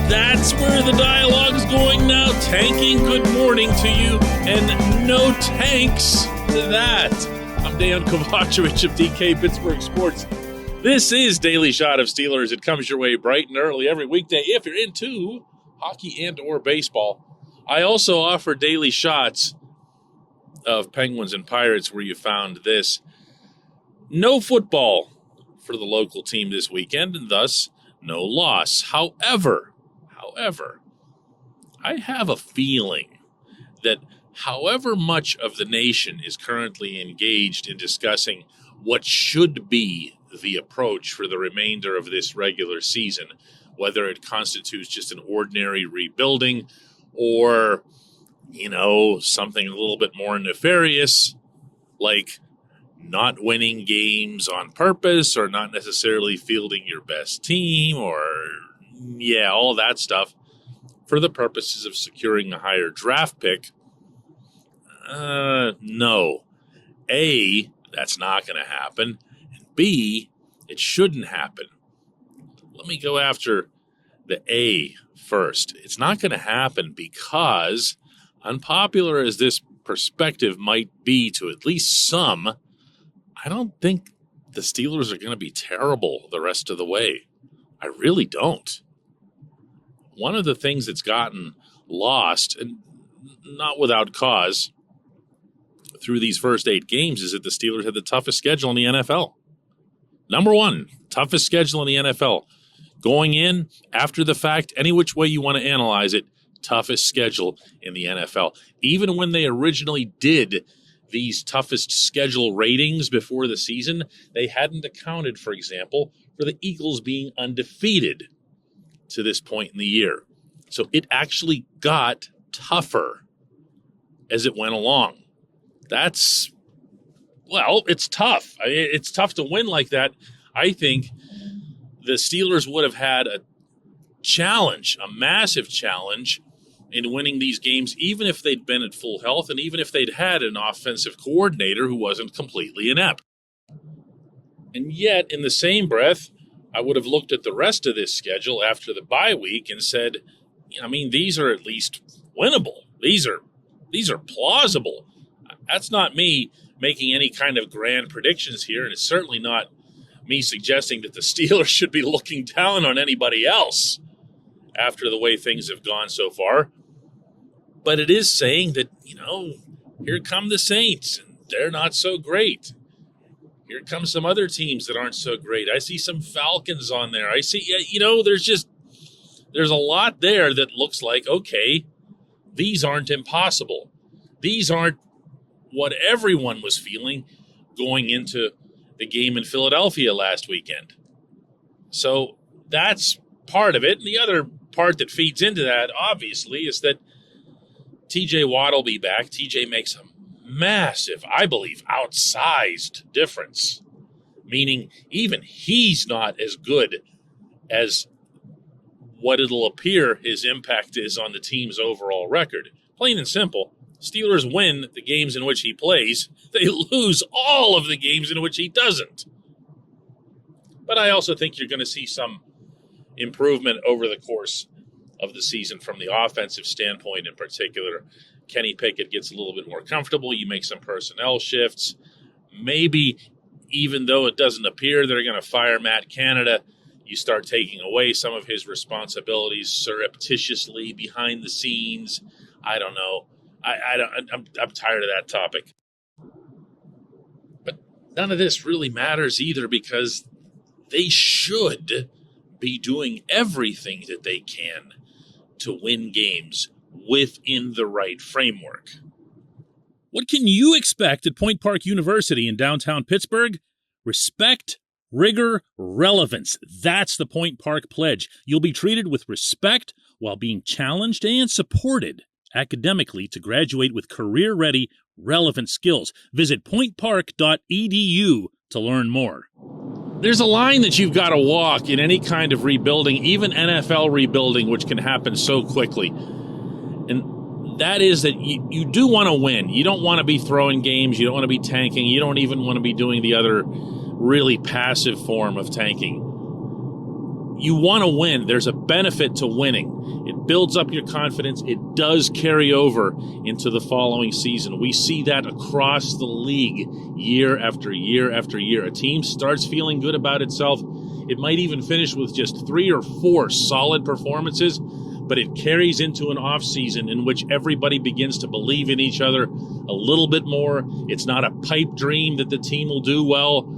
That's where the dialogue's going now. Tanking, good morning to you, and no tanks to that. I'm Dejan Kovacevic of DK Pittsburgh Sports. This is Daily Shot of Steelers. It comes your way bright and early every weekday if you're into hockey and or baseball. I also offer daily shots of Penguins and Pirates where you found this. No football for the local team this weekend, and thus no loss. However, I have a feeling that however much of the nation is currently engaged in discussing what should be the approach for the remainder of this regular season, whether it constitutes just an ordinary rebuilding or, something a little bit more nefarious, like not winning games on purpose or not necessarily fielding your best team or, all that stuff for the purposes of securing a higher draft pick. No. A, that's not going to happen. And B, it shouldn't happen. Let me go after the A first. It's not going to happen because, unpopular as this perspective might be to at least some, I don't think the Steelers are going to be terrible the rest of the way. I really don't. One of the things that's gotten lost, and not without cause, through these first 8 games is that the Steelers had the toughest schedule in the NFL. Number one, toughest schedule in the NFL. Going in, after the fact, any which way you want to analyze it, toughest schedule in the NFL. Even when they originally did these toughest schedule ratings before the season, they hadn't accounted, for example, for the Eagles being undefeated to this point in the year. So it actually got tougher as it went along. It's tough. It's tough to win like that. I think the Steelers would have had a challenge, a massive challenge in winning these games, even if they'd been at full health and even if they'd had an offensive coordinator who wasn't completely inept. And yet, in the same breath, I would have looked at the rest of this schedule after the bye week and said, these are at least winnable. These are plausible. That's not me making any kind of grand predictions here, and it's certainly not me suggesting that the Steelers should be looking down on anybody else after the way things have gone so far. But it is saying that, here come the Saints, and they're not so great. Here come some other teams that aren't so great. I see some Falcons on there. I see, there's a lot there that looks like, okay, these aren't impossible. These aren't what everyone was feeling going into the game in Philadelphia last weekend. So that's part of it. And the other part that feeds into that, obviously, is that TJ Watt will be back. TJ makes a massive, I believe, outsized difference, meaning even he's not as good as what it'll appear his impact is on the team's overall record. Plain and simple, Steelers win the games in which he plays. They lose all of the games in which he doesn't. But I also think you're going to see some improvement over the course of the season from the offensive standpoint in particular. Kenny Pickett gets a little bit more comfortable. You make some personnel shifts. Maybe, even though it doesn't appear they're going to fire Matt Canada, you start taking away some of his responsibilities surreptitiously behind the scenes. I don't know. I'm tired of that topic. But none of this really matters either because they should be doing everything that they can to win games within the right framework. What can you expect at Point Park University in downtown Pittsburgh? Respect, rigor, relevance. That's the Point Park Pledge. You'll be treated with respect while being challenged and supported academically to graduate with career-ready, relevant skills. Visit pointpark.edu to learn more. There's a line that you've got to walk in any kind of rebuilding, even NFL rebuilding, which can happen so quickly. And that is that you do want to win. You don't want to be throwing games. You don't want to be tanking. You don't even want to be doing the other really passive form of tanking. you want to win. There's a benefit to winning. It builds up your confidence. It does carry over into the following season. We see that across the league year after year after year. A team starts feeling good about itself. It might even finish with just 3 or 4 solid performances, but it carries into an off season in which everybody begins to believe in each other a little bit more. It's not a pipe dream that the team will do well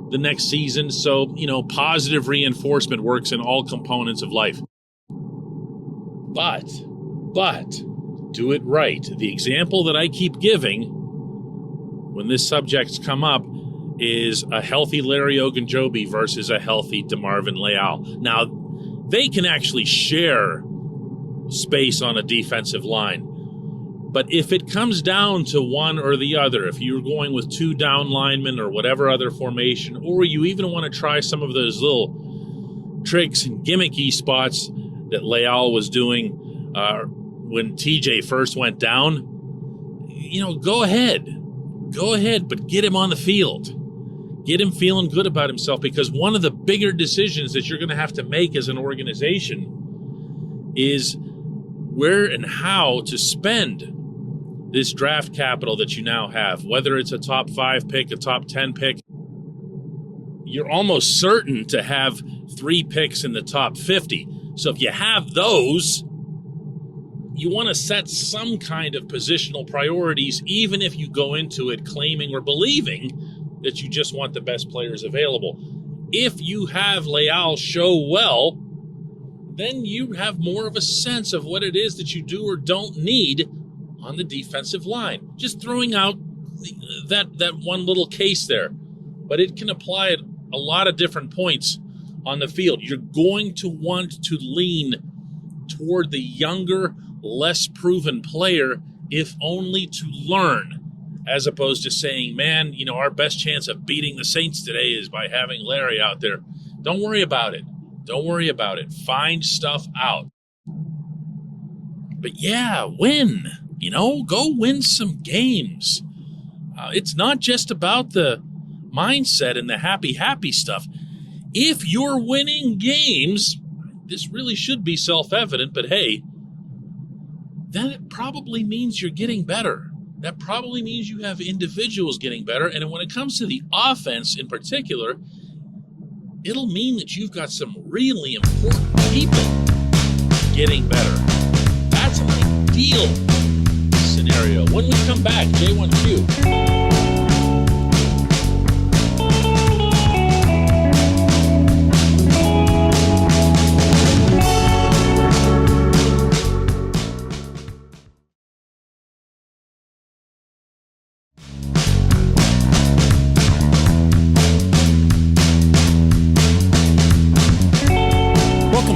the next season. So, positive reinforcement works in all components of life. But, do it right. The example that I keep giving when this subject's come up is a healthy Larry Ogunjobi versus a healthy DeMarvin Leal. Now, they can actually share space on a defensive line. But if it comes down to one or the other, if you're going with 2 down linemen or whatever other formation, or you even want to try some of those little tricks and gimmicky spots that Leal was doing when TJ first went down, go ahead. Go ahead, but get him on the field. Get him feeling good about himself, because one of the bigger decisions that you're going to have to make as an organization is where and how to spend this draft capital that you now have, whether it's a top 5 pick, a top 10 pick. You're almost certain to have 3 picks in the top 50. So if you have those, you want to set some kind of positional priorities, even if you go into it claiming or believing that you just want the best players available. If you have Leal show well, then you have more of a sense of what it is that you do or don't need on the defensive line. Just throwing out that one little case there. But it can apply at a lot of different points on the field. You're going to want to lean toward the younger, less proven player, if only to learn, as opposed to saying, man, our best chance of beating the Saints today is by having Larry out there. Don't worry about it. Don't worry about it. Find stuff out. But yeah, win. Go win some games. It's not just about the mindset and the happy stuff. If you're winning games, this really should be self-evident, but hey, then it probably means you're getting better. That probably means you have individuals getting better. And when it comes to the offense in particular, it'll mean that you've got some really important people getting better. That's an ideal scenario. When we come back, J1Q.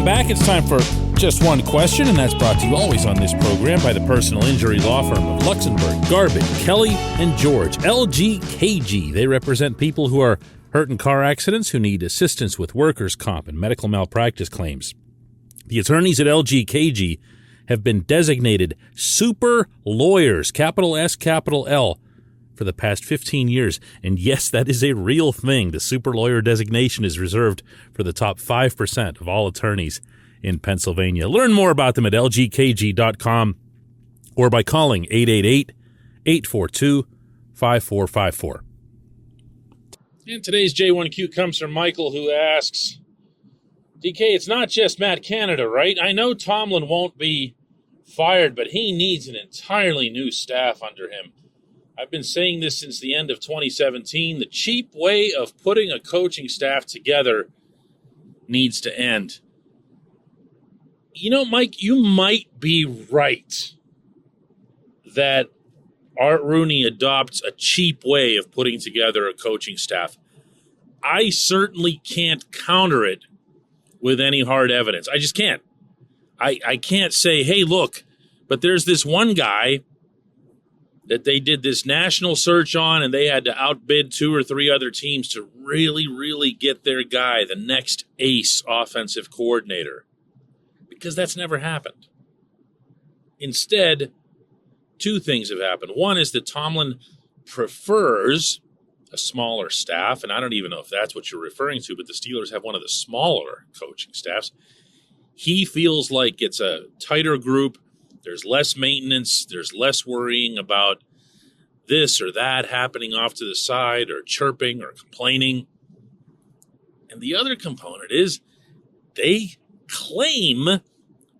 Back. It's time for Just One Question, and that's brought to you always on this program by the personal injury law firm of Luxembourg, Garvin, Kelly, and George, LGKG. They represent people who are hurt in car accidents, who need assistance with workers' comp and medical malpractice claims. The attorneys at LGKG have been designated super lawyers, capital S, capital L, for the past 15 years. And yes, that is a real thing. The super lawyer designation is reserved for the top 5% of all attorneys in Pennsylvania. Learn more about them at lgkg.com or by calling 888-842-5454. And today's J1Q comes from Michael, who asks, DK, it's not just Matt Canada, right? I know Tomlin won't be fired, but he needs an entirely new staff under him. I've been saying this since the end of 2017. The cheap way of putting a coaching staff together needs to end. Mike, you might be right that Art Rooney adopts a cheap way of putting together a coaching staff. I certainly can't counter it with any hard evidence. I just can't. I can't say, hey, look, but there's this one guy that they did this national search on, and they had to outbid 2 or 3 other teams to really, really get their guy, the next ace offensive coordinator. Because that's never happened. Instead, 2 things have happened. One is that Tomlin prefers a smaller staff, and I don't even know if that's what you're referring to, but the Steelers have one of the smaller coaching staffs. He feels like it's a tighter group. There's less maintenance. There's less worrying about this or that happening off to the side or chirping or complaining. And the other component is they claim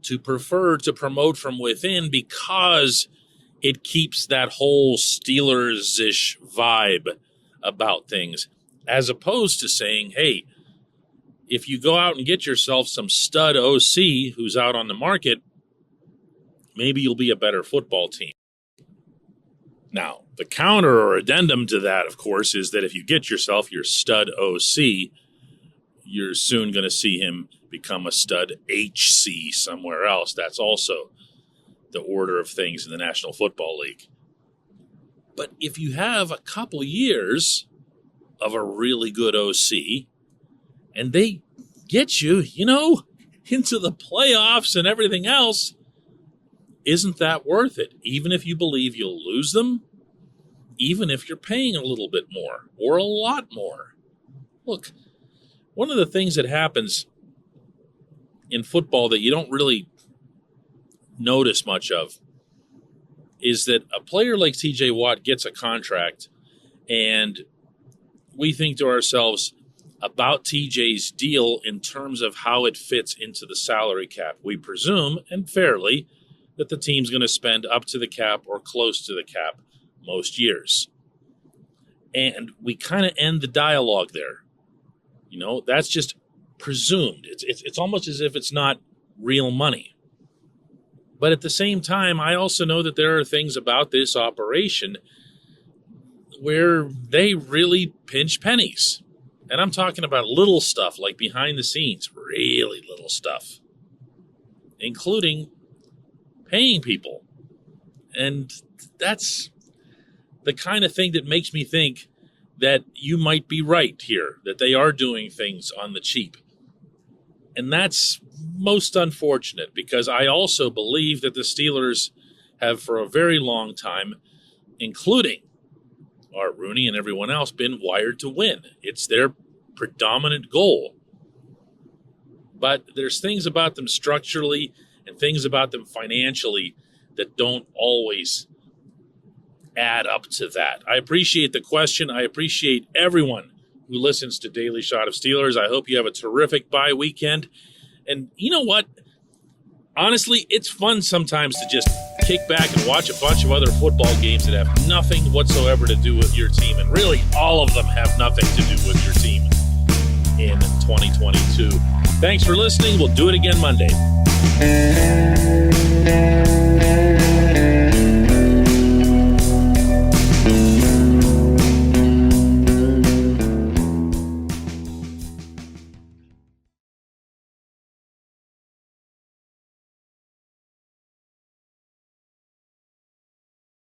to prefer to promote from within because it keeps that whole Steelers-ish vibe about things, as opposed to saying, hey, if you go out and get yourself some stud OC who's out on the market, maybe you'll be a better football team. Now, the counter or addendum to that, of course, is that if you get yourself your stud OC, you're soon going to see him become a stud HC somewhere else. That's also the order of things in the National Football League. But if you have a couple years of a really good OC, and they get you, into the playoffs and everything else, isn't that worth it? Even if you believe you'll lose them, even if you're paying a little bit more or a lot more. Look, one of the things that happens in football that you don't really notice much of is that a player like TJ Watt gets a contract, and we think to ourselves about TJ's deal in terms of how it fits into the salary cap. We presume, and fairly, that the team's going to spend up to the cap or close to the cap most years. And we kind of end the dialogue there. That's just presumed. It's almost as if it's not real money. But at the same time, I also know that there are things about this operation where they really pinch pennies. And I'm talking about little stuff like behind the scenes, really little stuff, including paying people. And that's the kind of thing that makes me think that you might be right here, that they are doing things on the cheap. And that's most unfortunate, because I also believe that the Steelers have for a very long time, including Art Rooney and everyone else, been wired to win. It's their predominant goal. But there's things about them structurally and things about them financially that don't always add up to that. I appreciate the question. I appreciate everyone who listens to Daily Shot of Steelers. I hope you have a terrific bye weekend. And you know what? Honestly, it's fun sometimes to just kick back and watch a bunch of other football games that have nothing whatsoever to do with your team. And really, all of them have nothing to do with your team in 2022. Thanks for listening. We'll do it again Monday.